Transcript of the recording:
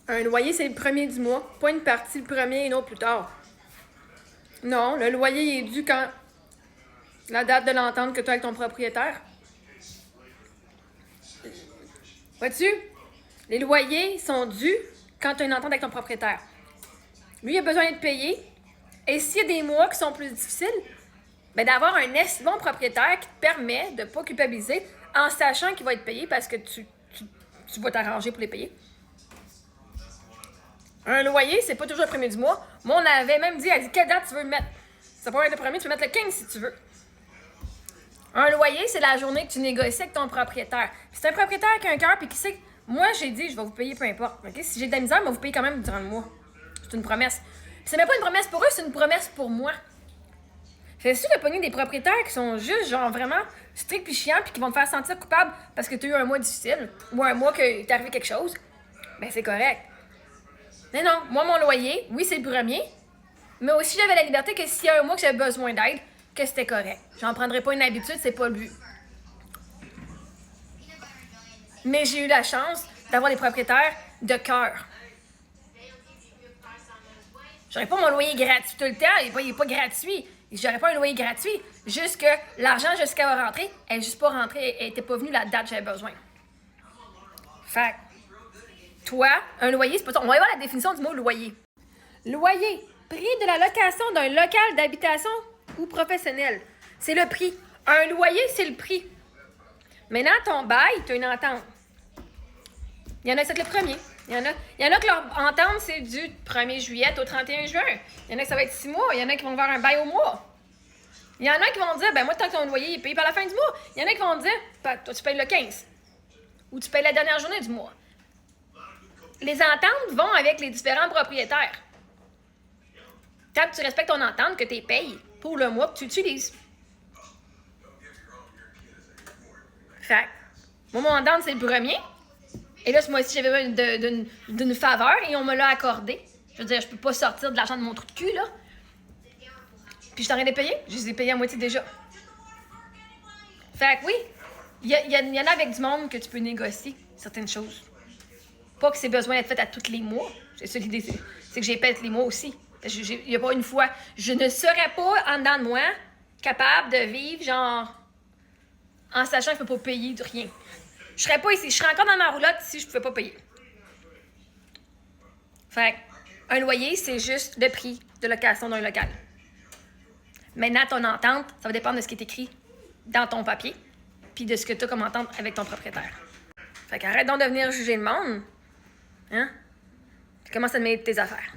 Un loyer, c'est le premier du mois. Pas une partie le premier et une autre plus tard. Non, le loyer est dû quand la date de l'entente que tu as avec ton propriétaire. Vois-tu? Les loyers sont dus quand tu as une entente avec ton propriétaire. Lui, il a besoin d'être payé. Et s'il y a des mois qui sont plus difficiles, ben d'avoir un bon propriétaire qui te permet de ne pas culpabiliser en sachant qu'il va être payé parce que tu vas t'arranger pour les payer. Un loyer, c'est pas toujours le premier du mois. Moi, on avait même dit, elle dit, quelle date tu veux mettre? Ça peut être le premier, tu peux mettre le 15 si tu veux. Un loyer, c'est la journée que tu négocies avec ton propriétaire. Si c'est un propriétaire qui a un cœur et qui sait que moi, j'ai dit, je vais vous payer peu importe. Okay? Si j'ai de la misère, je vais vous payer quand même durant le mois. C'est une promesse. Puis c'est même pas une promesse pour eux, c'est une promesse pour moi. C'est sûr de pogner des propriétaires qui sont juste, genre, vraiment stricts pis chiants puis qui vont te faire sentir coupable parce que tu as eu un mois difficile ou un mois qu'il t'est arrivé quelque chose. Ben, c'est correct. Mais non, moi, mon loyer, oui, c'est le premier, mais aussi, j'avais la liberté que s'il y a un mois que j'avais besoin d'aide, que c'était correct. J'en prendrais pas une habitude, c'est pas le but. Mais j'ai eu la chance d'avoir des propriétaires de cœur. J'aurais pas mon loyer gratuit tout le temps, il est pas gratuit. J'aurais pas un loyer gratuit. Juste que l'argent, jusqu'à va rentrer, elle est juste pas rentrée, elle était pas venue la date que j'avais besoin. Fait toi, un loyer, c'est pas ça. On va voir la définition du mot loyer. Loyer, prix de la location d'un local d'habitation ou professionnel. C'est le prix. Un loyer, c'est le prix. Maintenant, ton bail, tu as une entente. Il y en a, c'est le premier. Il y en a que leur entente, c'est du 1er juillet au 31 juin. Il y en a que ça va être 6 mois. Il y en a qui vont faire un bail au mois. Il y en a qui vont dire, ben moi, tant que ton loyer est payé par la fin du mois. Il y en a qui vont dire, ben, toi, tu payes le 15. Ou tu payes la dernière journée du mois. Les ententes vont avec les différents propriétaires. Tant que tu respectes ton entente, que tu es payé pour le mois que tu utilises. Fait moi, mon entente, c'est le premier. Et là, ce mois-ci, j'avais besoin d'une faveur et on me l'a accordé. Je veux dire, je peux pas sortir de l'argent de mon trou de cul, là. Puis je t'en ai de payer. Je les ai payés à moitié déjà. Fait que oui, il y en a avec du monde que tu peux négocier certaines choses. Pas que c'est besoin d'être fait à tous les mois. C'est ça l'idée, c'est que j'ai fait les mois aussi. Il n'y a pas une fois. Je ne serais pas, en dedans de moi, capable de vivre, genre, en sachant que je ne peux pas payer de rien. Je serais pas ici. Je serais encore dans ma roulotte si je ne pouvais pas payer. Fait un loyer, c'est juste le prix de location d'un local. Maintenant, ton entente, ça va dépendre de ce qui est écrit dans ton papier puis de ce que tu as comme entente avec ton propriétaire. Fait qu'arrête donc de venir juger le monde. Hein? Puis commence à te mêler de tes affaires.